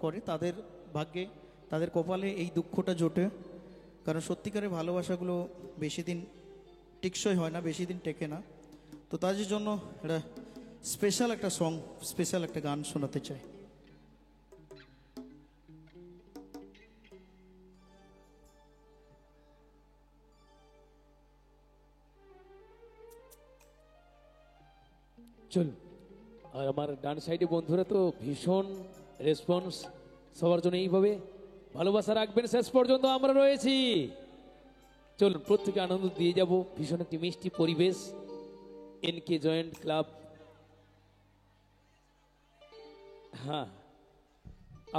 করে তাদের ভাগ্যে তাদের কপালে এই দুঃখটা জোটে। কারণ সত্যিকারের ভালোবাসাগুলো বেশি দিন টিকসই হয় না, বেশি দিন টেকে না। তো তাদের জন্য একটা স্পেশাল একটা সং, স্পেশাল একটা গান শোনাতে চাই। চল। আর আমার ডান সাইডে বন্ধুরা তো ভীষণ রেসপন্স, সবার জন্য এইভাবে ভালোবাসা রাখবেন, শেষ পর্যন্ত আমরা রয়েছি। চলুন প্রত্যেকে আনন্দ দিয়ে যাব। ভীষণ একটি মিষ্টি পরিবেশ, এনকে জয়েন্ট ক্লাব। হ্যাঁ,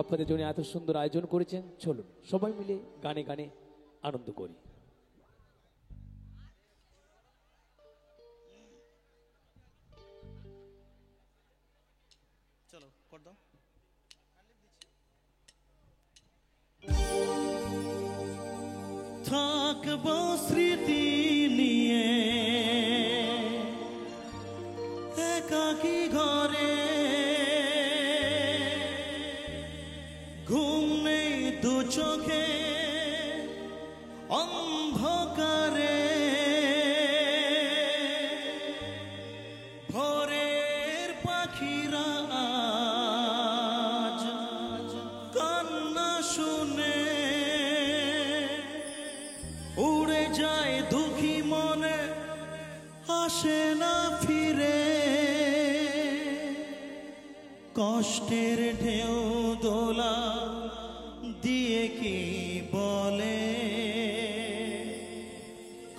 আপনাদের জন্য এত সুন্দর আয়োজন করেছেন। চলুন সবাই মিলে গানে গানে আনন্দ করি। চলো কর দাও। থাকবো স্মৃতি নিয়ে একাকী ঘরে, ঘুম নেই দু চোখে অন্ধকারে, ভোরের পাখিরা আজ কান্না শুনে উড়ে যায় দুঃখী মনে, আসে না ফিরে। কষ্টের ঢেউ দোলা দিয়ে কি বলে,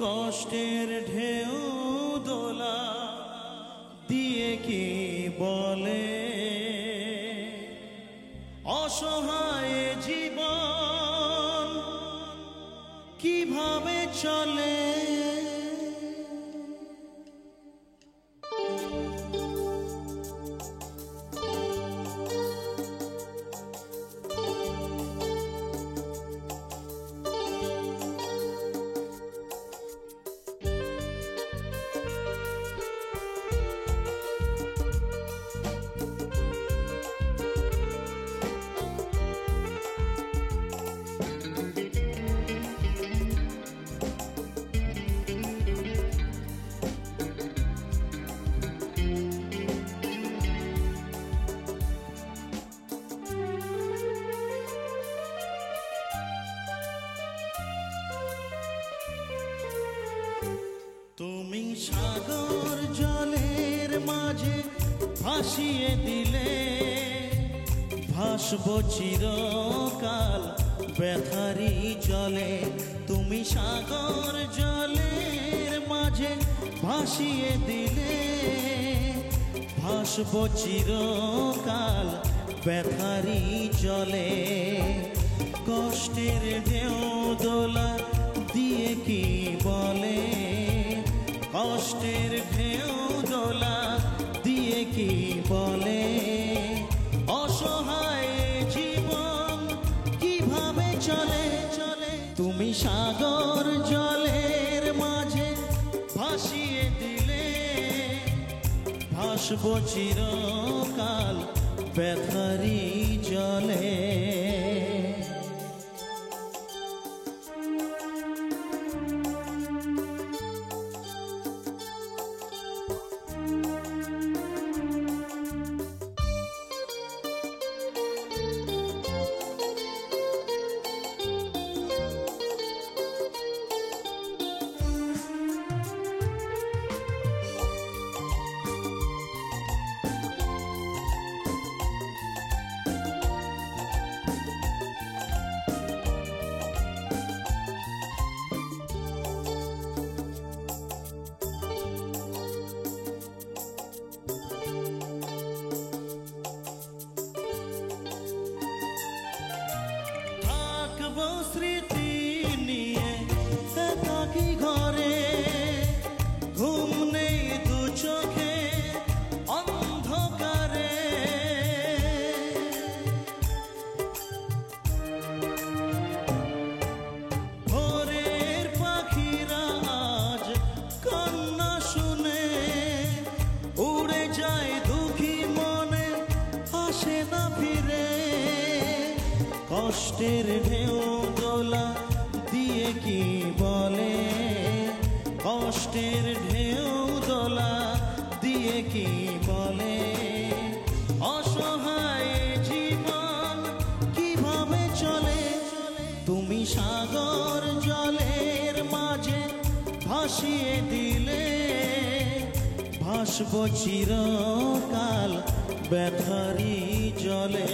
কষ্টের ঢেউ দোলা দিয়ে কি বলে, অসহায় জীবন কিভাবে চলে। তুমি সাগর জলের মাঝে ভাসিয়ে দিলে, ভাসবো চিরকাল ব্যথারি জলে। তুমি সাগর জলের মাঝে ভাসিয়ে দিলে, ভাসবো চিরকাল ব্যথারি জলে। কষ্টের ঢেউ দোলা দিয়ে কি বলে, কষ্টের ঢেউ দোলা দিয়ে কি বলে, অসহায় জীবন কিভাবে চলে চলে। তুমি সাগর জলের মাঝে ভাসিয়ে দিলে, ভাসবো চিরকাল ব্যথারি জলে। স্মৃতি নিয়ে একাকী ঘরে, ঘুম নেই দু চোখে অন্ধকারে, ভোরের পাখিরা আজ কান্না শুনে উড়ে যায় দুঃখী মনে, আসে না ফিরে। কষ্টের ঢেউ দোলা দিয়ে কি বলে, কষ্টের ঢেউ দোলা দিয়ে কি বলে, অসহায় জীবন কিভাবে চলে। তুমি সাগর জলের মাঝে ভাসিয়ে দিলে, ভাসব চিরকাল ব্যথারি জলে।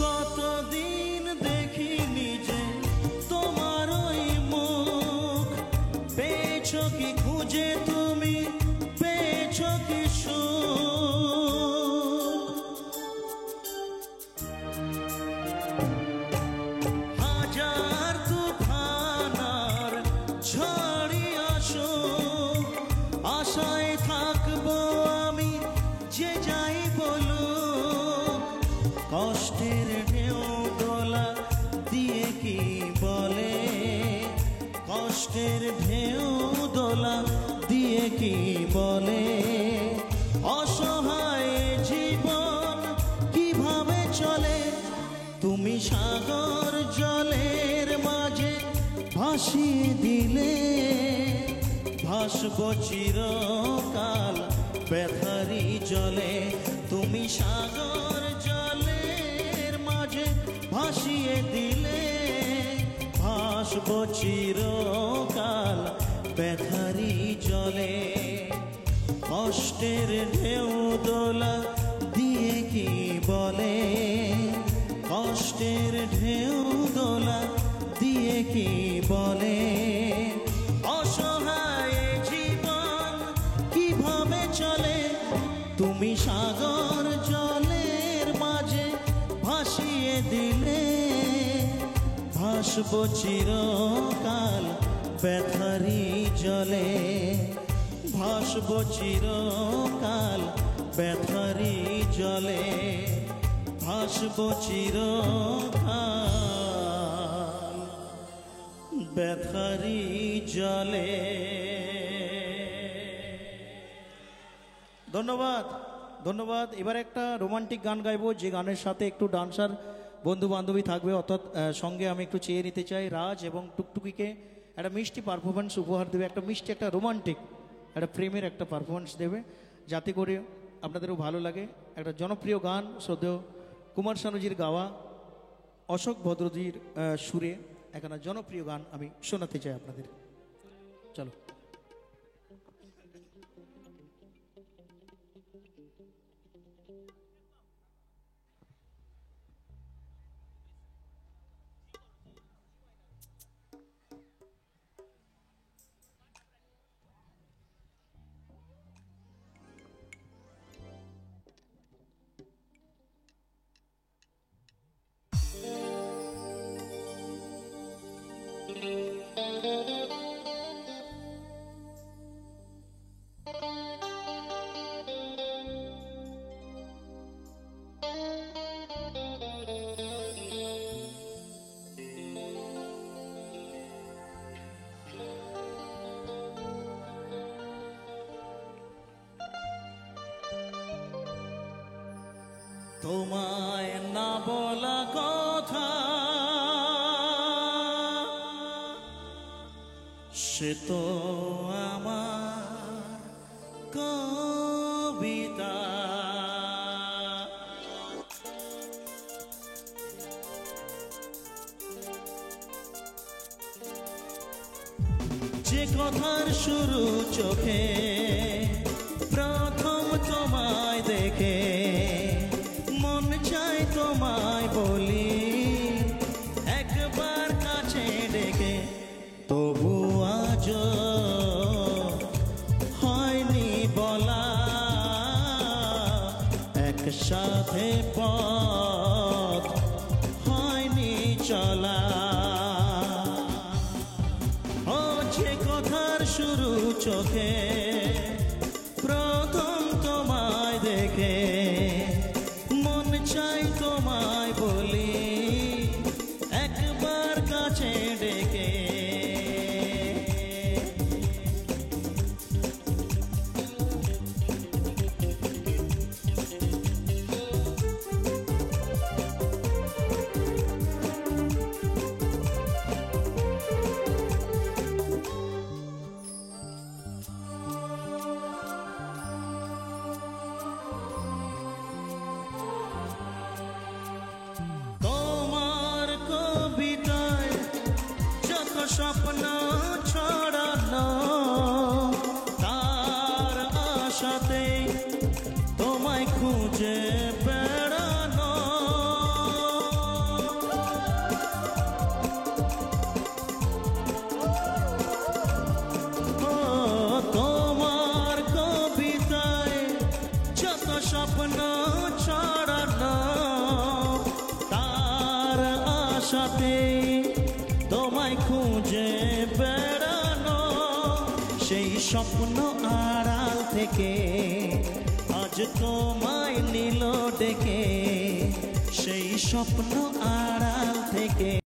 কতদিন দেখিনি যে তোমার ওই মুখ, পেয়েছো কি খুঁজে তুমি, পেয়েছো কি সুখ। হাজার তুফান আর ঝড়ই আসুক, আশায় থাকবো আমি যে যাই বলুক। কষ্টের ঢেউ দোলা দিয়ে কি বলে, কষ্টের ঢেউ দোলা দিয়ে কি বলে, অসহায় জীবন কিভাবে চলে। তুমি সাগর জলের মাঝে ভাসিয়ে দিলে, ভাসব চিরকাল ব্যথারি জলে। তুমি সাগর জলের মাঝে ভাসিয়ে দিলে, ভাসব চিরকাল ব্যথারি জলে। কষ্টের ঢেউ দোলা দিয়ে কি বলে, কষ্টের ঢেউ দোলা দিয়ে কি বলে, অসহায় জীবন কিভাবে চলে। তুমি সাগর জলের মাঝে ভাসিয়ে দিলে, ভাসব চিরকাল ব্যথারি জলে, ভাসব চিরকাল ব্যথারি জলে, ভাসব চিরকাল ব্যথারি জলে। ধন্যবাদ ধন্যবাদ। এবার একটা রোমান্টিক গান গাইবো, যে গানের সাথে একটু ডান্সার বন্ধু বান্ধবী থাকবে, অর্থাৎ সঙ্গে আমি একটু চেয়ে নিতে চাই রাজ এবং টুকটুকিকে একটা মিষ্টি পারফরমেন্স উপহার দেবে, একটা মিষ্টি একটা রোমান্টিক একটা প্রেমের একটা পারফরমেন্স দেবে, যাতে করে আপনাদেরও ভালো লাগে। একটা জনপ্রিয় গান, শ্রদ্ধেয় কুমার শানুজির গাওয়া, অশোক ভদ্রজির সুরে একটা জনপ্রিয় গান আমি শোনাতে চাই আপনাদের। চলো। তোমায় না বলা কথা সে তো আমার কবিতা। যে কথার শুরু চোখে প্রথম তোমায় দেখে, মন চাই তোমায় বলি চোখে প্রথম তোমায় দেখে মন চাই তোমায় বলি একবার কাছে ডেকে। তোমার কবিতায় যত স্বপ্ন ছড়ানো তার আশাতে তোমায় খুঁজে বেড়ানো। ও তোমার কবিতায় যত স্বপ্ন ছড়ানো তার আশাতে তোমায় খুঁজে বেড়ানো। সেই স্বপ্ন আড়াল থেকে আজ তোমায় নিল ডেকে, সেই স্বপ্ন আড়াল থেকে